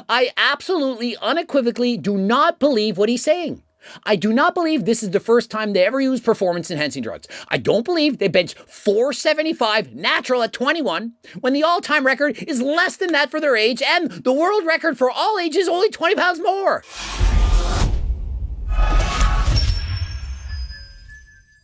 I absolutely, unequivocally do not believe what he's saying. I do not believe this is the first time they ever used performance-enhancing drugs. I don't believe they bench 475 natural at 21 when the all-time record is less than that for their age and the world record for all ages is only 20 pounds more.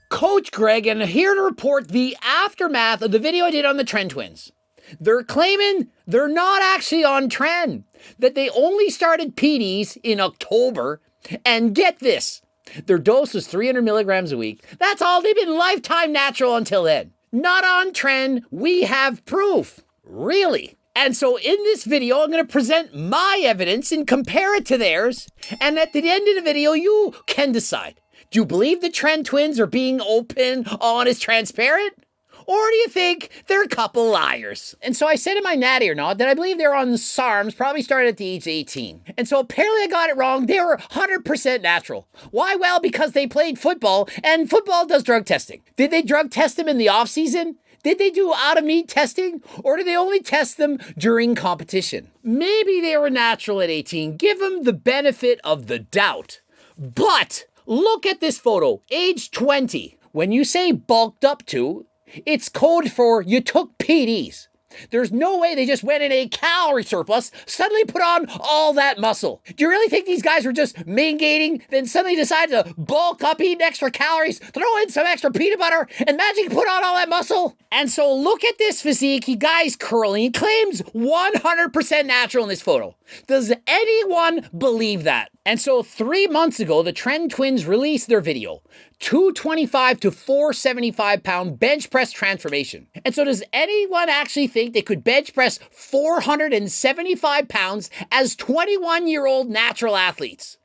Coach Greg, and here to report the aftermath of the video I did on the Tren twins. They're claiming they're not actually on Tren, that they only started PDs in October. And get this, their dose was 300 milligrams a week. That's all. They've been lifetime natural until then. Not on Tren. We have proof. Really. And so in this video, I'm going to present my evidence and compare it to theirs. And at the end of the video, you can decide. Do you believe the Tren twins are being open, honest, transparent? Or do you think they're a couple liars? And so I said in my natty or not that I believe they're on SARMs, probably started at the age of 18. And so apparently I got it wrong. They were 100% natural. Why? Well, because they played football, and football does drug testing. Did they drug test them in the off season? Did they do out-of-meet testing? Or did they only test them during competition? Maybe they were natural at 18. Give them the benefit of the doubt. But look at this photo, age 20. When you say bulked up to, it's code for you took PDs. There's no way they just went in a calorie surplus, suddenly put on all that muscle. Do you really think these guys were just main gaining, then suddenly decided to bulk up, eat extra calories, throw in some extra peanut butter, and magically put on all that muscle? And so look at this physique. He guy's curling. He claims 100% natural in this photo. Does anyone believe that? And so 3 months ago, the Tren twins released their video, 225 to 475 pound bench press transformation. And so does anyone actually think they could bench press 475 pounds as 21-year-old natural athletes?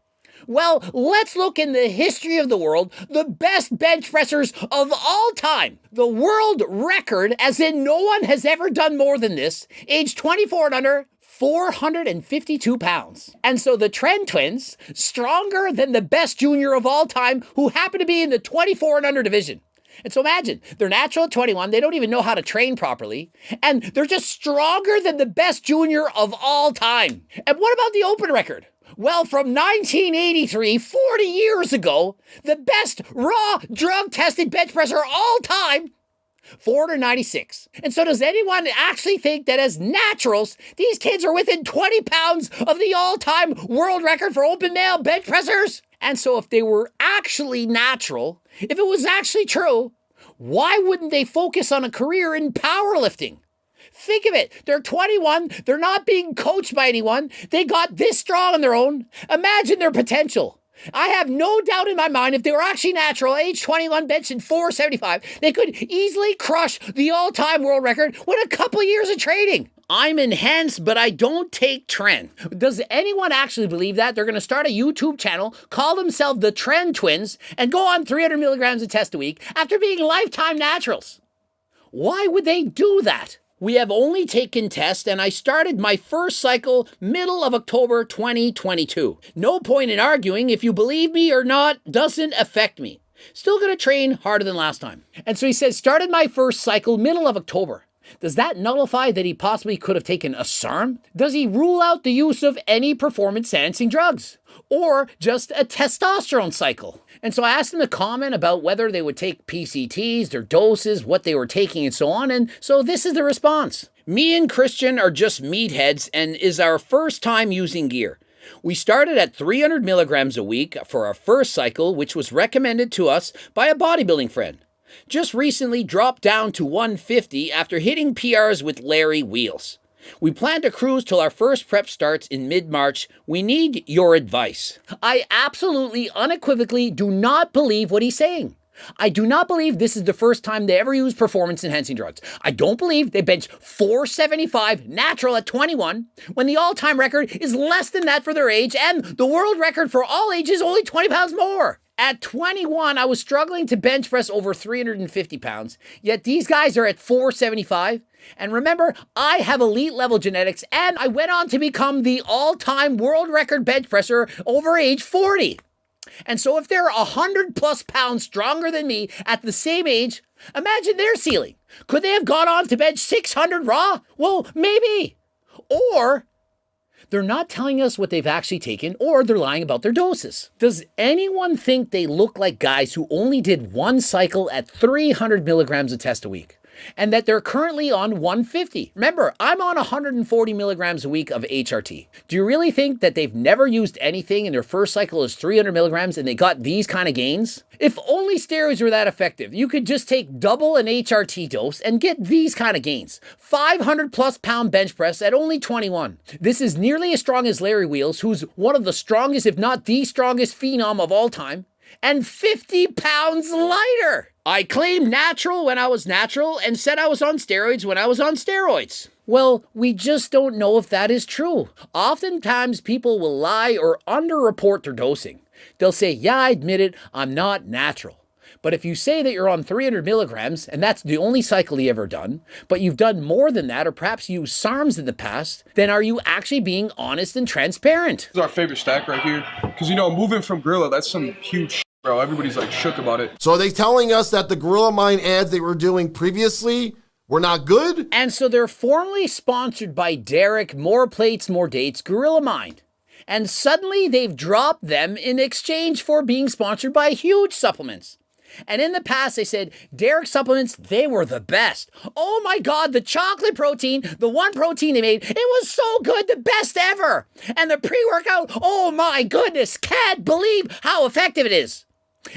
Well, let's look in the history of the world, the best bench pressers of all time. The world record, as in no one has ever done more than this, age 24 and under, 452 pounds. And so the Tren twins, stronger than the best junior of all time, who happen to be in the 24 and under division. And so imagine, they're natural at 21, they don't even know how to train properly, and they're just stronger than the best junior of all time. And what about the open record? Well, from 1983, 40 years ago, the best raw drug-tested bench presser all time, 496. And so does anyone actually think that as naturals, these kids are within 20 pounds of the all-time world record for open male bench pressers? And so if they were actually natural, if it was actually true, why wouldn't they focus on a career in powerlifting? Think of it. They're 21. They're not being coached by anyone. They got this strong on their own. Imagine their potential. I have no doubt in my mind if they were actually natural, age 21, benching 475, they could easily crush the all-time world record with a couple years of training. I'm enhanced, but I don't take Tren. Does anyone actually believe that? They're going to start a YouTube channel, call themselves the Tren twins, and go on 300 milligrams of test a week after being lifetime naturals. Why would they do that? We have only taken tests, and I started my first cycle middle of October 2022. No point in arguing. If you believe me or not, doesn't affect me. Still gonna train harder than last time. And so he says, started my first cycle middle of October. Does that nullify that he possibly could have taken a SARM? Does he rule out the use of any performance-enhancing drugs? Or just a testosterone cycle? And so I asked them to comment about whether they would take PCTs, their doses, what they were taking, and so on. And so this is the response. Me and Christian are just meatheads and is our first time using gear. We started at 300 milligrams a week for our first cycle, which was recommended to us by a bodybuilding friend. Just recently dropped down to 150 after hitting PRs with Larry Wheels. We plan to cruise till our first prep starts in mid-March. We need your advice. I absolutely, unequivocally do not believe what he's saying. I do not believe this is the first time they ever used performance-enhancing drugs. I don't believe they bench 475 natural at 21 when the all-time record is less than that for their age and the world record for all ages is only 20 pounds more. At 21, I was struggling to bench press over 350 pounds, yet these guys are at 475. And remember, I have elite level genetics and I went on to become the all-time world record bench presser over age 40. And so if they're 100 plus pounds stronger than me at the same age, imagine their ceiling. Could they have gone on to bench 600 raw? Well, maybe. Or They're not telling us what they've actually taken, or they're lying about their doses. Does anyone think they look like guys who only did one cycle at 300 milligrams of test a week? And that they're currently on 150. Remember, I'm on 140 milligrams a week of HRT. Do you really think that they've never used anything and their first cycle is 300 milligrams and they got these kind of gains? If only steroids were that effective, you could just take double an HRT dose and get these kind of gains. 500 plus pound bench press at only 21. This is nearly as strong as Larry Wheels, who's one of the strongest, if not the strongest phenom of all time, and 50 pounds lighter. I claimed natural when I was natural and said I was on steroids when I was on steroids. Well, we just don't know if that is true. Oftentimes people will lie or underreport their dosing. They'll say, yeah, I admit it, I'm not natural. But if you say that you're on 300 milligrams and that's the only cycle you ever done, but you've done more than that or perhaps used SARMs in the past, then are you actually being honest and transparent? This is our favorite stack right here. Because, moving from Gorilla, that's some huge shit, bro. Everybody's like shook about it. So are they telling us that the Gorilla Mind ads they were doing previously were not good? And so they're formally sponsored by Derek, More Plates, More Dates, Gorilla Mind. And suddenly they've dropped them in exchange for being sponsored by Huge Supplements. And in the past, they said, Derek supplements, they were the best. Oh my God, the chocolate protein, the one protein they made, it was so good, the best ever. And the pre-workout, oh my goodness, can't believe how effective it is.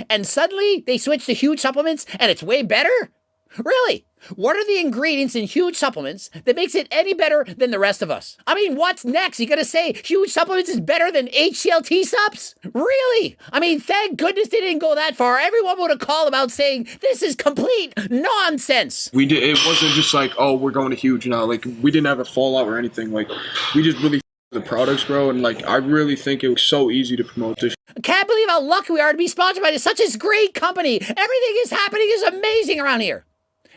And suddenly, they switched to Huge Supplements, and it's way better? Really? What are the ingredients in Huge Supplements that makes it any better than the rest of us? I mean, what's next? You gonna say Huge Supplements is better than HCLT subs? Really? I mean, thank goodness they didn't go that far. Everyone would have called about saying this is complete nonsense. It wasn't just like, oh, we're going to Huge now. Like, we didn't have a fallout or anything. Like, we just really the products, bro. And like, I really think it was so easy to promote this. I can't believe how lucky we are to be sponsored by such a great company. Everything is happening is amazing around here.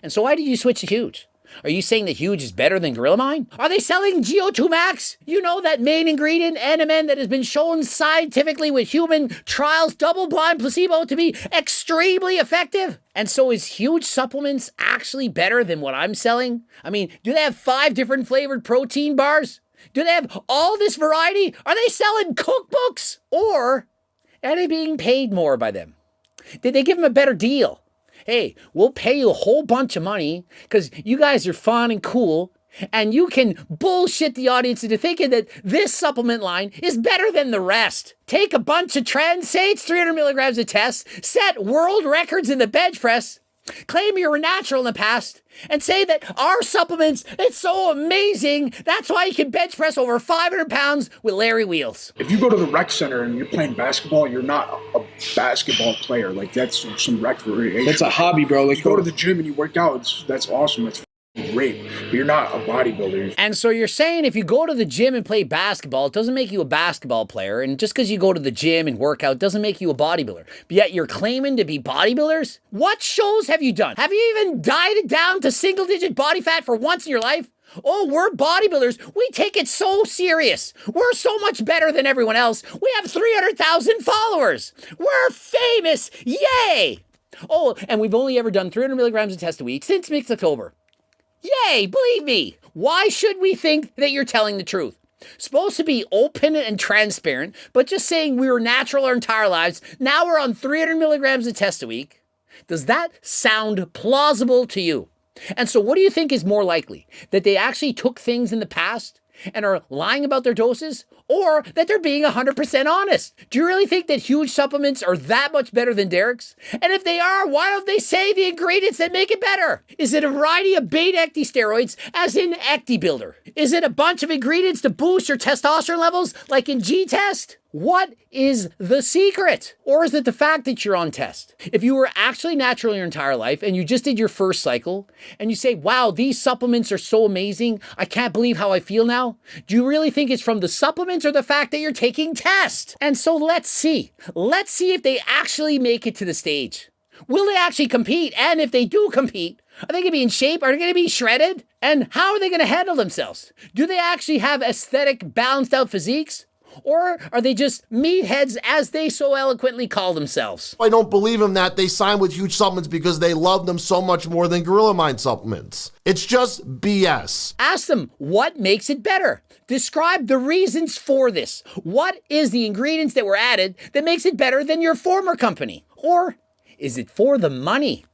And so why did you switch to Huge? Are you saying that Huge is better than Gorilla Mind? Are they selling GO2 Max? You know, that main ingredient, NMN, that has been shown scientifically with human trials, double-blind placebo, to be extremely effective? And so is Huge Supplements actually better than what I'm selling? I mean, do they have 5 different flavored protein bars? Do they have all this variety? Are they selling cookbooks? Or are they being paid more by them? Did they give them a better deal? Hey, we'll pay you a whole bunch of money because you guys are fun and cool, and you can bullshit the audience into thinking that this supplement line is better than the rest. Take a bunch of Tren, say it's 300 milligrams a test, set world records in the bench press, claim you were natural in the past, and say that our supplements, it's so amazing, that's why you can bench press over 500 pounds with Larry Wheels. If you go to the rec center and you're playing basketball, you're not a basketball player. Like, that's some recreation. That's a hobby, bro. Like, you go to the gym and you work out, that's awesome. That's great. But you're not a bodybuilder. And so you're saying if you go to the gym and play basketball, it doesn't make you a basketball player. And just because you go to the gym and work out doesn't make you a bodybuilder. But yet you're claiming to be bodybuilders? What shows have you done? Have you even dieted down to single-digit body fat for once in your life? Oh, we're bodybuilders. We take it so serious. We're so much better than everyone else. We have 300,000 followers. We're famous. Yay! Oh, and we've only ever done 300 milligrams of test a week since mid-October. Yay, believe me. Why should we think that you're telling the truth? Supposed to be open and transparent, but just saying we were natural our entire lives. Now we're on 300 milligrams of test a week. Does that sound plausible to you? And so what do you think is more likely? That they actually took things in the past and are lying about their doses? Or that they're being 100% honest? Do you really think that Huge Supplements are that much better than Derek's? And if they are, why don't they say the ingredients that make it better? Is it a variety of beta-ecty steroids, as in Ecti Builder? Is it a bunch of ingredients to boost your testosterone levels, like in G-Test? What is the secret? Or is it the fact that you're on test? If you were actually natural your entire life and you just did your first cycle and you say, wow, these supplements are so amazing, I can't believe how I feel now. Do you really think it's from the supplements or the fact that you're taking tests? And so let's see. Let's see if they actually make it to the stage. Will they actually compete? And if they do compete, are they going to be in shape? Are they going to be shredded? And how are they going to handle themselves? Do they actually have aesthetic, balanced out physiques? Or are they just meatheads as they so eloquently call themselves? I don't believe them that they signed with Huge Supplements because they love them so much more than Gorilla Mind supplements. It's just BS. Ask them what makes it better. Describe the reasons for this. What is the ingredients that were added that makes it better than your former company? Or is it for the money?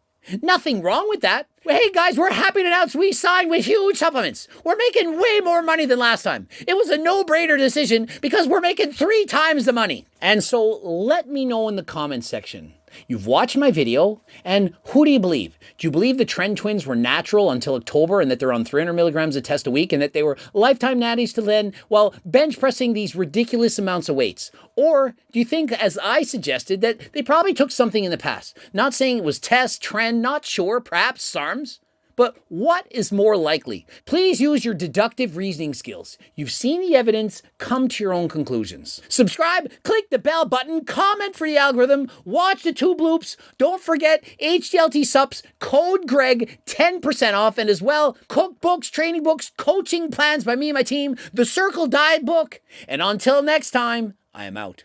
Nothing wrong with that. Hey guys, we're happy to announce we signed with Huge Supplements. We're making way more money than last time. It was a no-brainer decision because we're making 3 times the money. And so let me know in the comments section. You've watched my video, and who do you believe? Do you believe the Tren twins were natural until October and that they're on 300 milligrams of test a week and that they were lifetime natties to then, while bench pressing these ridiculous amounts of weights? Or do you think, as I suggested, that they probably took something in the past? Not saying it was test, Tren, not sure, perhaps SARMs? But what is more likely? Please use your deductive reasoning skills. You've seen the evidence, come to your own conclusions. Subscribe, click the bell button, comment for the algorithm, watch the 2 bloops. Don't forget HDLT Sups, code Greg, 10% off, and as well, cookbooks, training books, coaching plans by me and my team, the Circle Diet book. And until next time, I am out.